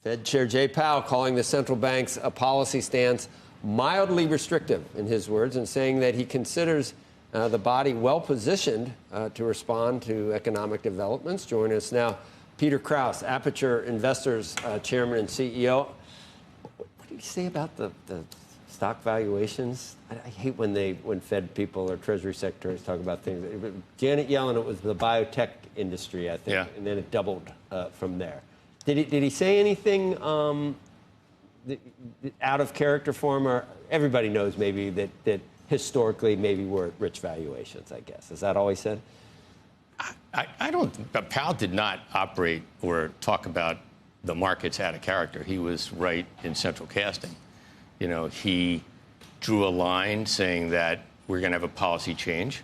Fed Chair Jay Powell calling the central bank's policy stance mildly restrictive, in his words, and saying that he considers the body well-positioned to respond to economic developments. Joining us now, Peter Kraus, Aperture Investors Chairman and CEO. What did he say about the stock valuations? I hate when Fed people or Treasury secretaries talk about things. Janet Yellen, it was the biotech industry, I think, and then it doubled from there. Did he say anything out of character for him? Or everybody knows maybe that historically maybe we're at rich valuations, I guess. Is that all he said? I don't. Powell did not operate or talk about the markets out of character. He was right in central casting. You know, he drew a line saying that we're going to have a policy change.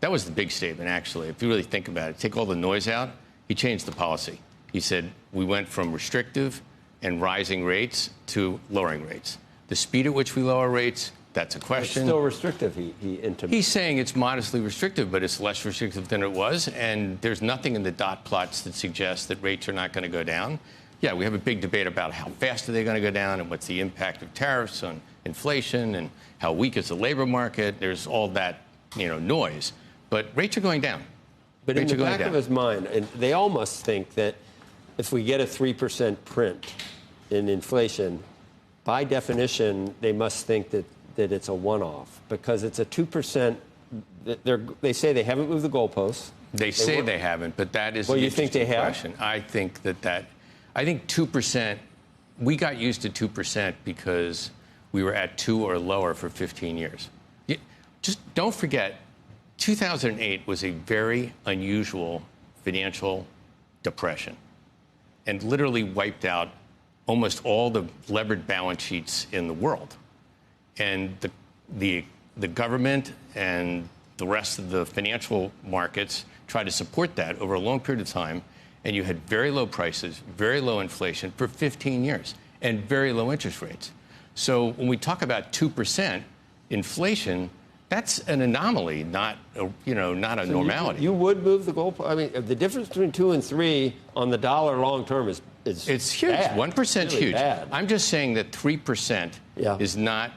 That was the big statement, actually. If you really think about it, take all the noise out, he changed the policy. He said we went from restrictive and rising rates to lowering rates. The speed at which we lower rates, that's a question. It's still restrictive, he intimated. He's saying it's modestly restrictive, but it's less restrictive than it was. And there's nothing in the dot plots that suggests that rates are not going to go down. Yeah, we have a big debate about how fast are they going to go down and what's the impact of tariffs on inflation and how weak is the labor market. There's all that, noise. But rates are going down. But in the back of his mind, and they all must think that if we get a 3% print in inflation, by definition, they must think that it's a one-off because it's a 2%. They say they haven't moved the goalposts. They say they haven't, but that is an interesting question. I think I think 2%, we got used to 2% because we were at 2 or lower for 15 years. Just don't forget, 2008 was a very unusual financial depression and literally wiped out almost all the levered balance sheets in the world. And the government and the rest of the financial markets tried to support that over a long period of time. And you had very low prices, very low inflation for 15 years, and very low interest rates. So when we talk about 2% inflation, that's an anomaly, not a normality. You would move the goalpost. I mean, the difference between 2 and 3 on the dollar long term is it's huge. Bad. 1% really huge. Bad. I'm just saying that 3% is not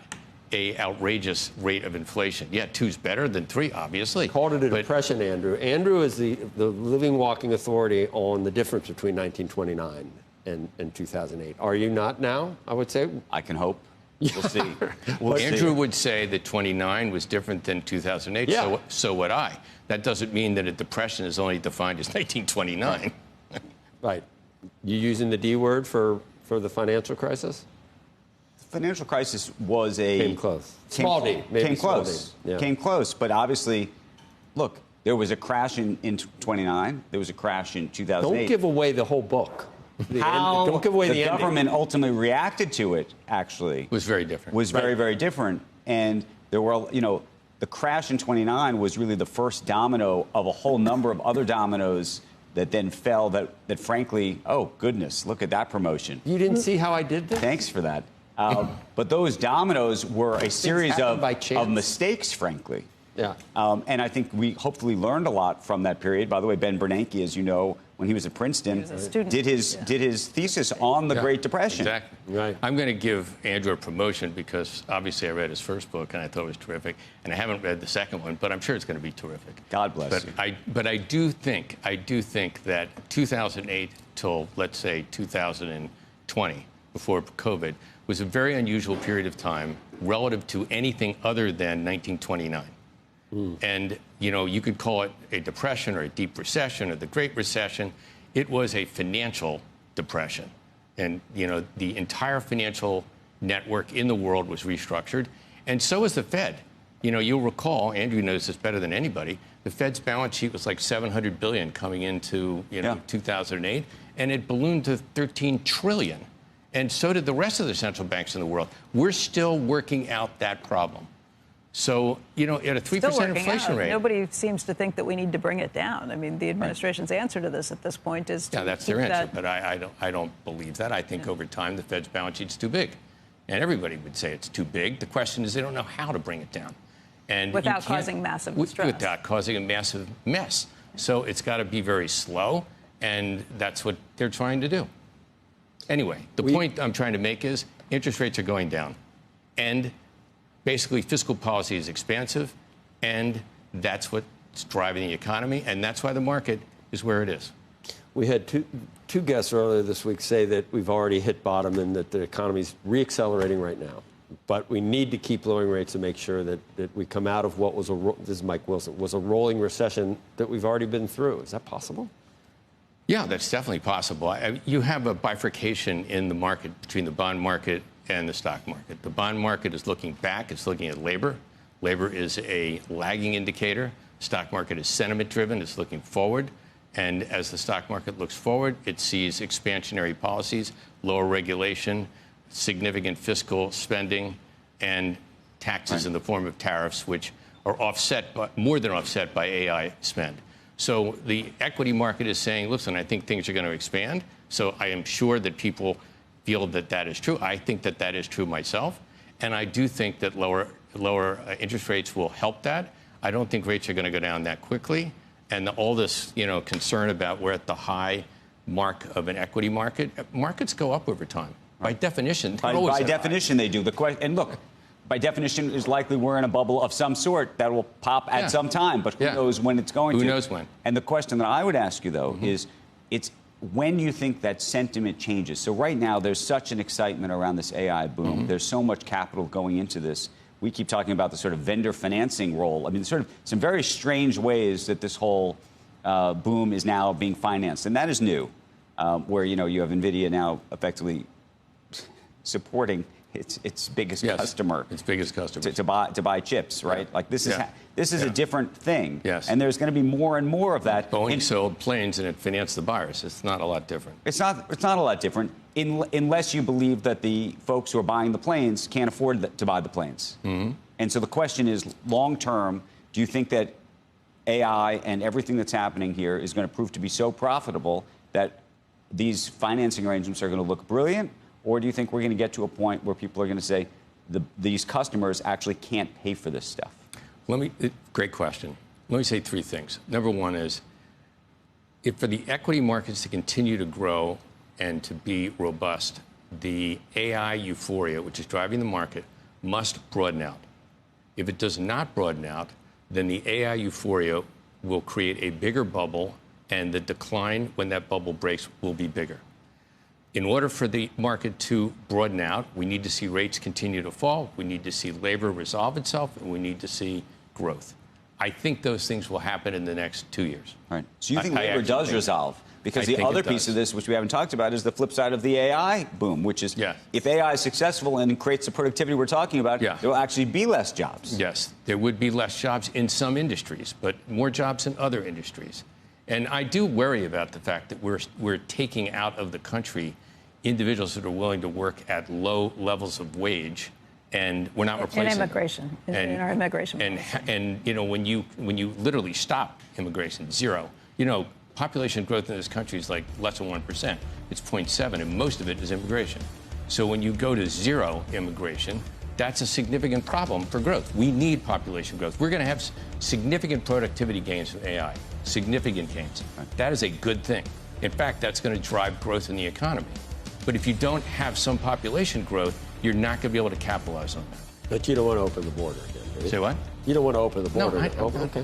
a outrageous rate of inflation. Yeah, 2's better than 3, obviously. Called it a depression, Andrew. Andrew is the living, walking authority on the difference between 1929 and 2008. Are you not now, I would say? I can hope. We'll see. Andrew would say that 29 was different than 2008, so would I. That doesn't mean that a depression is only defined as 1929. Right. You using the D word for the financial crisis? Financial crisis was came close. Small D. Came close. Yeah. Came close. But obviously, look, there was a crash in 29. There was a crash in 2008. Don't give away the whole book. Don't give away the government ending. Ultimately reacted to it, actually. Was very different. Was very, very different. And there were, the crash in 29 was really the first domino of a whole number of other dominoes that then fell that frankly, oh, goodness, look at that promotion. You didn't see how I did this? Thanks for that. But those dominoes were a series of mistakes, frankly. Yeah. And I think we hopefully learned a lot from that period. By the way, Ben Bernanke, as you know, when he was at Princeton, did his thesis on the Great Depression. Exactly. Right. I'm going to give Andrew a promotion because obviously I read his first book and I thought it was terrific, and I haven't read the second one, but I'm sure it's going to be terrific. God bless you. But I do think that 2008 till let's say 2020, before COVID, was a very unusual period of time relative to anything other than 1929. And, you could call it a depression or a deep recession or the Great Recession. It was a financial depression. And, the entire financial network in the world was restructured. And so was the Fed. You'll recall, Andrew knows this better than anybody, the Fed's balance sheet was like $700 billion coming into, 2008. And it ballooned to $13 trillion. And so did the rest of the central banks in the world. We're still working out that problem. So, at a 3% inflation rate. Nobody seems to think that we need to bring it down. I mean, the administration's answer to this at this point is to that's their answer, but I don't believe that. I think over time the Fed's balance sheet's too big. And everybody would say it's too big. The question is they don't know how to bring it down. And without causing massive stress. Without causing a massive mess. So it's got to be very slow, and that's what they're trying to do. Anyway, the point I'm trying to make is interest rates are going down. And basically, fiscal policy is expansive. And that's what's driving the economy. And that's why the market is where it is. We had two guests earlier this week say that we've already hit bottom and that the economy's reaccelerating right now. But we need to keep lowering rates to make sure that we come out of what was this is Mike Wilson, was a rolling recession that we've already been through. Is that possible? Yeah, that's definitely possible. You have a bifurcation in the market between the bond market and the stock market. The bond market is looking back. It's looking at labor. Labor is a lagging indicator. Stock market is sentiment-driven. It's looking forward. And as the stock market looks forward, it sees expansionary policies, lower regulation, significant fiscal spending, and taxes in the form of tariffs, which are more than offset by AI spend. So the equity market is saying, listen, I think things are going to expand. So I am sure that people feel that that is true. I think that that is true myself. And I do think that lower interest rates will help that. I don't think rates are going to go down that quickly. And all this, concern about we're at the high mark of an equity market, markets go up over time. By definition, by definition, they do. And look, by definition, is likely we're in a bubble of some sort that will pop at some time. But who knows when it's going to? Who knows when? And the question that I would ask you, though, is it's when you think that sentiment changes. So right now, there's such an excitement around this AI boom. There's so much capital going into this. We keep talking about the sort of vendor financing role. I mean, sort of some very strange ways that this whole boom is now being financed. And that is new, where, you have NVIDIA now effectively supporting its biggest customer. Its biggest customer. To buy chips, right? Yeah. Like this is a different thing. Yes. And there's going to be more and more of that. Boeing sold planes and it financed the buyers. It's not a lot different. It's not a lot different unless you believe that the folks who are buying the planes can't afford to buy the planes. And so the question is, long term, do you think that AI and everything that's happening here is going to prove to be so profitable that these financing arrangements are going to look brilliant? Or do you think we're going to get to a point where people are going to say these customers actually can't pay for this stuff? Great question. Let me say three things. Number one is, if for the equity markets to continue to grow and to be robust, the AI euphoria, which is driving the market, must broaden out. If it does not broaden out, then the AI euphoria will create a bigger bubble, and the decline when that bubble breaks will be bigger. In order for the market to broaden out, we need to see rates continue to fall, we need to see labor resolve itself, and we need to see growth. I think those things will happen in the next 2 years. All right. So you think labor does resolve? Because the other piece of this, which we haven't talked about, is the flip side of the AI boom, which is if AI is successful and creates the productivity we're talking about, there will actually be less jobs. Yes, there would be less jobs in some industries, but more jobs in other industries. And I do worry about the fact that we're taking out of the country individuals that are willing to work at low levels of wage, and we're not replacing immigration. In our immigration policy. And when you literally stop immigration, zero, population growth in this country is like less than 1%. It's 0.7, and most of it is immigration. So when you go to zero immigration, that's a significant problem for growth. We need population growth. We're going to have significant productivity gains from AI, significant gains. That is a good thing. In fact, that's going to drive growth in the economy. But if you don't have some population growth, you're not going to be able to capitalize on that. But you don't want to open the border again, right? Say what? You don't want to open the border. No, okay.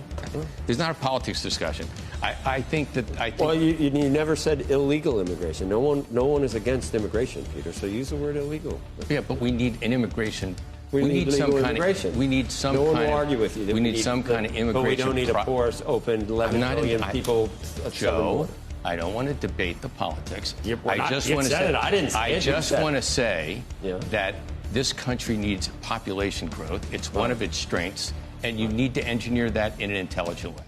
There's not a politics discussion. I think. Well, you never said illegal immigration. No one is against immigration, Peter. So use the word illegal. Yeah, but we need an immigration. We need some kind of. We need some. No one will argue with you. We need some kind of immigration. But we don't need a porous, open, 11 million people. Joe, I don't want to debate the politics. I just want to say. I didn't say I just want to say that this country needs population growth. It's one of its strengths, and you need to engineer that in an intelligent way.